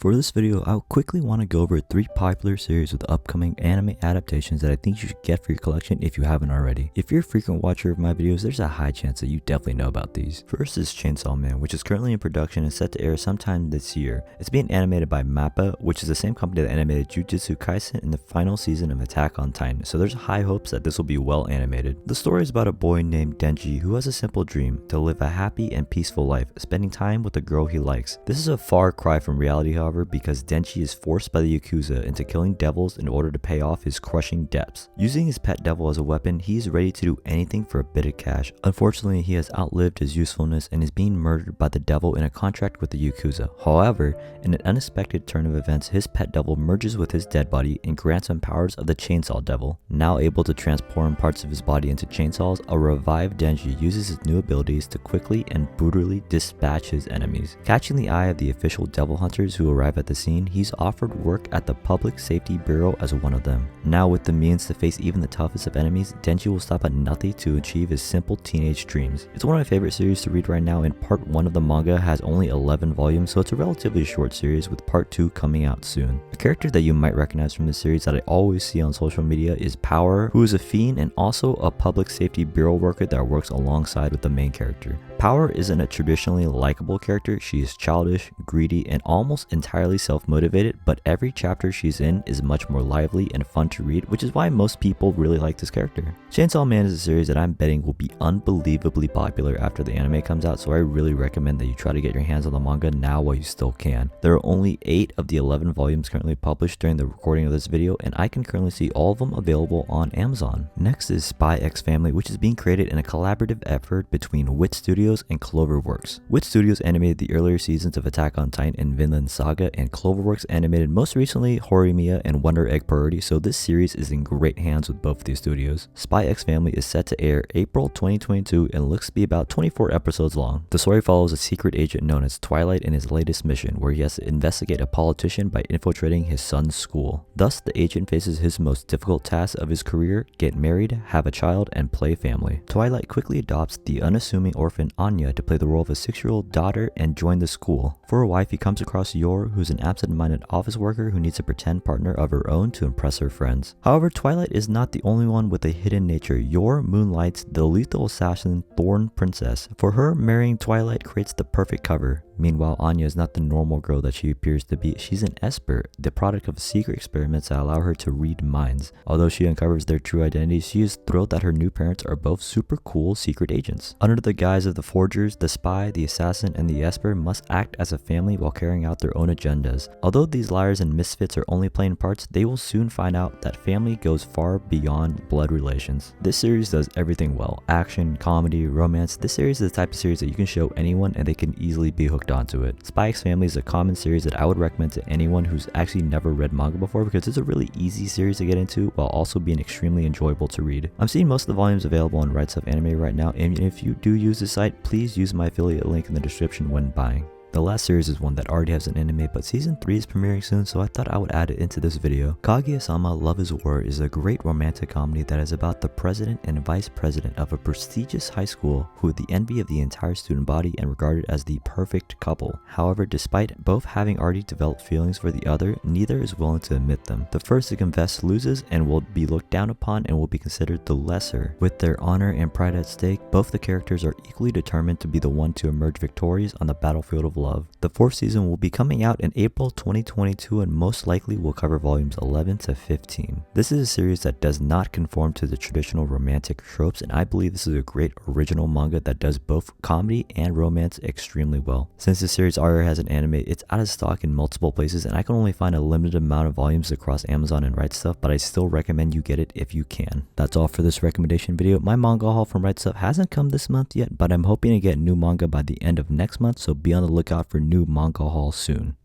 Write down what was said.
For this video, I'll quickly want to go over 3 popular series with upcoming anime adaptations that I think you should get for your collection if you haven't already. If you're a frequent watcher of my videos, there's a high chance that you definitely know about these. First is Chainsaw Man, which is currently in production and set to air sometime this year. It's being animated by MAPPA, which is the same company that animated Jujutsu Kaisen in the final season of Attack on Titan, so there's high hopes that this will be well animated. The story is about a boy named Denji who has a simple dream: to live a happy and peaceful life, spending time with the girl he likes. This is a far cry from reality, however, because Denji is forced by the Yakuza into killing devils in order to pay off his crushing debts. Using his pet devil as a weapon, he is ready to do anything for a bit of cash. Unfortunately, he has outlived his usefulness and is being murdered by the devil in a contract with the Yakuza. However, in an unexpected turn of events, his pet devil merges with his dead body and grants him powers of the Chainsaw Devil. Now able to transform parts of his body into chainsaws, a revived Denji uses his new abilities to quickly and brutally dispatch his enemies. Catching the eye of the official devil hunters who arrive at the scene, he's offered work at the Public Safety Bureau as one of them. Now with the means to face even the toughest of enemies, Denji will stop at nothing to achieve his simple teenage dreams. It's one of my favorite series to read right now, and part 1 of the manga has only 11 volumes, so it's a relatively short series with part 2 coming out soon. A character that you might recognize from this series that I always see on social media is Power, who is a fiend and also a Public Safety Bureau worker that works alongside with the main character. Power isn't a traditionally likable character. She is childish, greedy, and almost entirely self-motivated, but every chapter she's in is much more lively and fun to read, which is why most people really like this character. Chainsaw Man is a series that I'm betting will be unbelievably popular after the anime comes out, so I really recommend that you try to get your hands on the manga now while you still can. There are only 8 of the 11 volumes currently published during the recording of this video, and I can currently see all of them available on Amazon. Next is Spy X Family, which is being created in a collaborative effort between Wit Studios and Cloverworks. Wit Studios animated the earlier seasons of Attack on Titan and Vinland Saga, and Cloverworks animated most recently Horimiya and Wonder Egg Priority, so this series is in great hands with both of these studios. Spy X Family is set to air April 2022 and looks to be about 24 episodes long. The story follows a secret agent known as Twilight in his latest mission, where he has to investigate a politician by infiltrating his son's school. Thus, the agent faces his most difficult task of his career: get married, have a child, and play family. Twilight quickly adopts the unassuming orphan Anya to play the role of a 6-year-old daughter and join the school. For a wife, he comes across Yor, who's an absent-minded office worker who needs a pretend partner of her own to impress her friends. However, Twilight is not the only one with a hidden nature. Yor moonlights the lethal assassin Thorn Princess. For her, marrying Twilight creates the perfect cover. Meanwhile, Anya is not the normal girl that she appears to be. She's an Esper, the product of secret experiments that allow her to read minds. Although she uncovers their true identities, she is thrilled that her new parents are both super cool secret agents. Under the guise of the forgers, the spy, the assassin, and the Esper must act as a family while carrying out their own agendas. Although these liars and misfits are only playing parts, they will soon find out that family goes far beyond blood relations. This series does everything well: action, comedy, romance. This series is the type of series that you can show anyone and they can easily be hooked onto it. Spy X Family is a common series that I would recommend to anyone who's actually never read manga before, because it's a really easy series to get into while also being extremely enjoyable to read. I'm seeing most of the volumes available on Rights of Anime right now, and if you do use this site, please use my affiliate link in the description when buying. The last series is one that already has an anime, but season 3 is premiering soon, so I thought I would add it into this video. Kamisama Love His War is a great romantic comedy that is about the president and vice president of a prestigious high school who are the envy of the entire student body and regarded as the perfect couple. However, despite both having already developed feelings for the other, neither is willing to admit them. The first to confess loses and will be looked down upon and will be considered the lesser. With their honor and pride at stake, both the characters are equally determined to be the one to emerge victorious on the battlefield of love. The 4th season will be coming out in April 2022 and most likely will cover volumes 11 to 15. This is a series that does not conform to the traditional romantic tropes, and I believe this is a great original manga that does both comedy and romance extremely well. Since the series already has an anime, it's out of stock in multiple places and I can only find a limited amount of volumes across Amazon and Right Stuff, but I still recommend you get it if you can. That's all for this recommendation video. My manga haul from Right Stuff hasn't come this month yet, but I'm hoping to get new manga by the end of next month, so be on the lookout for new manga haul soon.